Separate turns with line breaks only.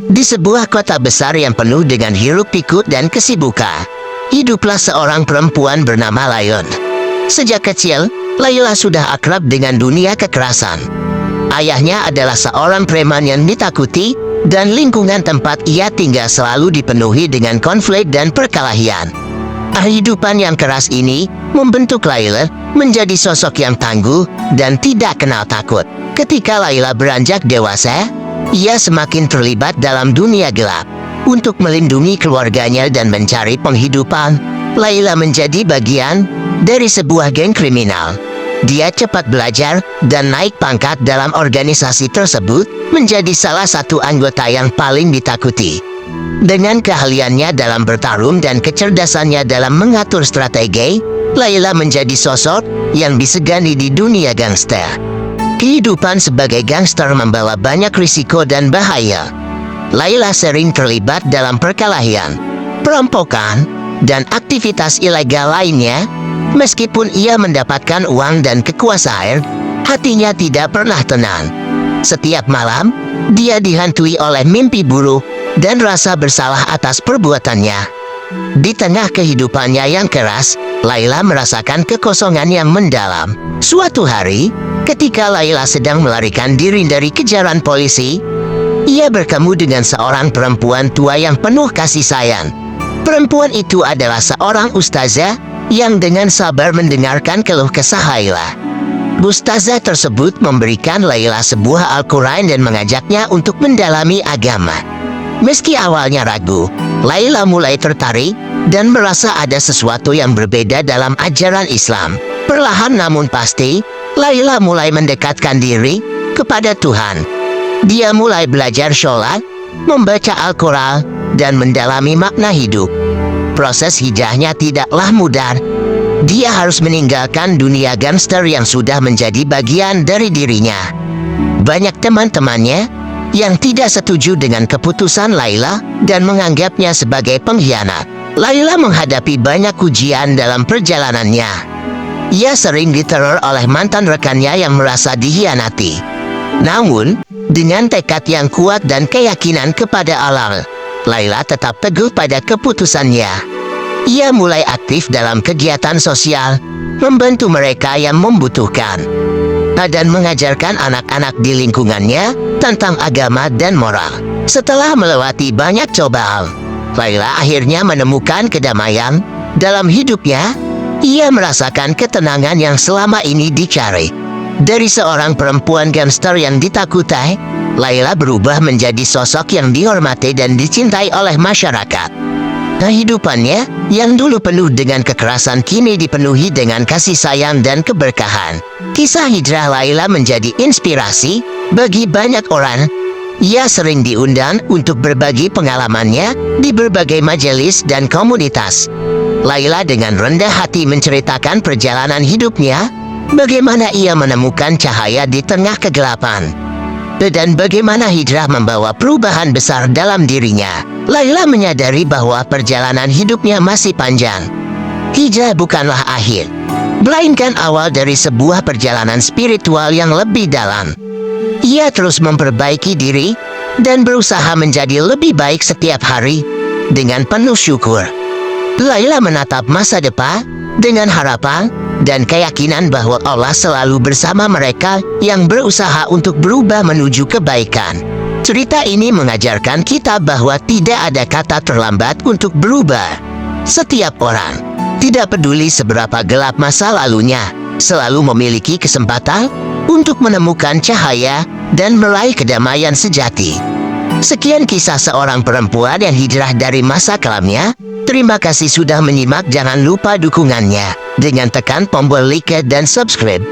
Di sebuah kota besar yang penuh dengan hiruk-pikuk dan kesibukan, hiduplah seorang perempuan bernama Lion. Sejak kecil, Layla sudah akrab dengan dunia kekerasan. Ayahnya adalah seorang preman yang ditakuti, dan lingkungan tempat ia tinggal selalu dipenuhi dengan konflik dan perkelahian. Kehidupan yang keras ini membentuk Layla menjadi sosok yang tangguh dan tidak kenal takut. Ketika Layla beranjak dewasa, ia semakin terlibat dalam dunia gelap. Untuk melindungi keluarganya dan mencari penghidupan, Layla menjadi bagian dari sebuah geng kriminal. Dia cepat belajar dan naik pangkat dalam organisasi tersebut, menjadi salah satu anggota yang paling ditakuti. Dengan keahliannya dalam bertarung dan kecerdasannya dalam mengatur strategi, Layla menjadi sosok yang disegani di dunia gangster. Kehidupan sebagai gangster membawa banyak risiko dan bahaya. Layla sering terlibat dalam perkelahian, perampokan, dan aktivitas ilegal lainnya. Meskipun ia mendapatkan uang dan kekuasaan, hatinya tidak pernah tenang. Setiap malam, dia dihantui oleh mimpi buruk dan rasa bersalah atas perbuatannya. Di tengah kehidupannya yang keras, Layla merasakan kekosongan yang mendalam. Suatu hari, ketika Layla sedang melarikan diri dari kejaran polisi, ia bertemu dengan seorang perempuan tua yang penuh kasih sayang. Perempuan itu adalah seorang ustazah yang dengan sabar mendengarkan keluh kesah Layla. Ustazah tersebut memberikan Layla sebuah Al-Quran dan mengajaknya untuk mendalami agama. Meski awalnya ragu, Layla mulai tertarik dan merasa ada sesuatu yang berbeda dalam ajaran Islam. Perlahan namun pasti, Layla mulai mendekatkan diri kepada Tuhan. Dia mulai belajar sholat, membaca Al-Quran, dan mendalami makna hidup. Proses hijrahnya tidaklah mudah. Dia harus meninggalkan dunia gangster yang sudah menjadi bagian dari dirinya. Banyak teman-temannya yang tidak setuju dengan keputusan Layla dan menganggapnya sebagai pengkhianat. Layla menghadapi banyak ujian dalam perjalanannya. Ia sering diteror oleh mantan rekannya yang merasa dikhianati. Namun, dengan tekad yang kuat dan keyakinan kepada Allah, Layla tetap teguh pada keputusannya. Ia mulai aktif dalam kegiatan sosial, membantu mereka yang membutuhkan, dan mengajarkan anak-anak di lingkungannya tentang agama dan moral. Setelah melewati banyak cobaan, Layla akhirnya menemukan kedamaian dalam hidupnya. Ia merasakan ketenangan yang selama ini dicari. Dari seorang perempuan gangster yang ditakuti, Layla berubah menjadi sosok yang dihormati dan dicintai oleh masyarakat. Kehidupannya yang dulu penuh dengan kekerasan kini dipenuhi dengan kasih sayang dan keberkahan. Kisah hijrah Layla menjadi inspirasi bagi banyak orang. Ia sering diundang untuk berbagi pengalamannya di berbagai majelis dan komunitas. Layla dengan rendah hati menceritakan perjalanan hidupnya, bagaimana ia menemukan cahaya di tengah kegelapan, dan bagaimana hijrah membawa perubahan besar dalam dirinya. Layla menyadari bahwa perjalanan hidupnya masih panjang. Hijrah bukanlah akhir, melainkan awal dari sebuah perjalanan spiritual yang lebih dalam. Ia terus memperbaiki diri dan berusaha menjadi lebih baik setiap hari dengan penuh syukur. Layla menatap masa depan dengan harapan dan keyakinan bahwa Allah selalu bersama mereka yang berusaha untuk berubah menuju kebaikan. Cerita ini mengajarkan kita bahwa tidak ada kata terlambat untuk berubah. Setiap orang, tidak peduli seberapa gelap masa lalunya, selalu memiliki kesempatan untuk menemukan cahaya dan meraih kedamaian sejati. Sekian kisah seorang perempuan yang hijrah dari masa kelamnya. Terima kasih sudah menyimak. Jangan lupa dukungannya dengan tekan tombol like dan subscribe.